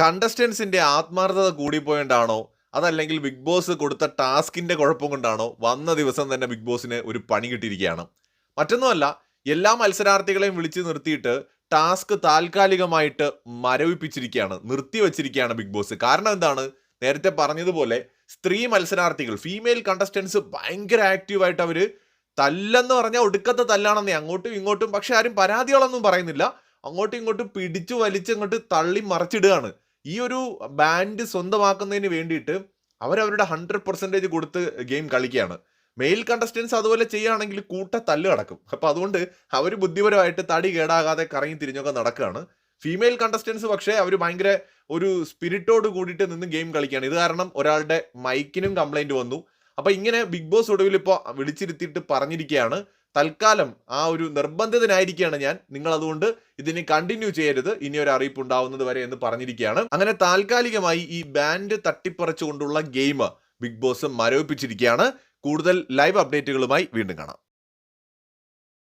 കണ്ടസ്റ്റൻസിന്റെ ആത്മാർത്ഥത കൂടിപ്പോയോണ്ടാണോ അതല്ലെങ്കിൽ big boss കൊടുത്ത ടാസ്കിന്റെ കുഴപ്പം കൊണ്ടാണോ വന്ന ദിവസം തന്നെ ബിഗ് ബോസിന് ഒരു പണി കിട്ടിയിരിക്കുകയാണ്. മറ്റൊന്നുമല്ല, എല്ലാ മത്സരാർത്ഥികളെയും വിളിച്ച് നിർത്തിയിട്ട് ടാസ്ക് താൽക്കാലികമായിട്ട് മരവിപ്പിച്ചിരിക്കുകയാണ്, നിർത്തിവെച്ചിരിക്കുകയാണ് ബിഗ് ബോസ്. കാരണം എന്താണ്? നേരത്തെ പറഞ്ഞതുപോലെ സ്ത്രീ മത്സരാർത്ഥികൾ, ഫീമെയിൽ കണ്ടസ്റ്റൻസ് ഭയങ്കര ആക്റ്റീവായിട്ട് അവർ തല്ലെന്ന് പറഞ്ഞാൽ ഒടുക്കത്തെ തല്ലാണെന്നേ, അങ്ങോട്ടും ഇങ്ങോട്ടും. പക്ഷെ ആരും പരാതികളൊന്നും പറയുന്നില്ല, അങ്ങോട്ടും ഇങ്ങോട്ടും പിടിച്ചു വലിച്ച് അങ്ങോട്ട് തള്ളി മറിച്ചിടുകയാണ്. ഈ ഒരു ബാൻഡ് സ്വന്തമാക്കുന്നതിന് വേണ്ടിയിട്ട് അവരവരുടെ 100% കൊടുത്ത് ഗെയിം കളിക്കുകയാണ്. മെയിൽ കണ്ടസ്റ്റൻസ് അതുപോലെ ചെയ്യുകയാണെങ്കിൽ കൂട്ട തല്ല് നടക്കും. അപ്പോൾ അതുകൊണ്ട് അവർ ബുദ്ധിപരമായിട്ട് തടി കേടാകാതെ കറങ്ങി തിരിഞ്ഞൊക്കെ നടക്കുകയാണ്. ഫീമെയിൽ കണ്ടസ്റ്റൻസ് പക്ഷേ അവർ ഭയങ്കര ഒരു സ്പിരിറ്റോട് കൂടിയിട്ട് നിന്ന് ഗെയിം കളിക്കുകയാണ്. ഇത് കാരണം ഒരാളുടെ മൈക്കിനും കംപ്ലൈന്റ് വന്നു. അപ്പോൾ ഇങ്ങനെ ബിഗ് ബോസ് ഒടുവിൽ ഇപ്പോൾ വിളിച്ചിരുത്തിയിട്ട് പറഞ്ഞിരിക്കുകയാണ്, തൽക്കാലം ആ ഒരു നിർബന്ധിതനായിരിക്കുകയാണ് ഞാൻ, നിങ്ങൾ അതുകൊണ്ട് ഇതിനെ കണ്ടിന്യൂ ചെയ്യരുത്, ഇനി ഒരു അറിയിപ്പ് ഉണ്ടാവുന്നത് വരെ എന്ന് പറഞ്ഞിരിക്കുകയാണ്. അങ്ങനെ താൽക്കാലികമായി ഈ ബാൻഡ് തട്ടിപ്പറിച്ചുകൊണ്ടുള്ള ഗെയിം ബിഗ് ബോസ് മരവിപ്പിച്ചിരിക്കുകയാണ്. കൂടുതൽ ലൈവ് അപ്ഡേറ്റുകളുമായി വീണ്ടും കാണാം.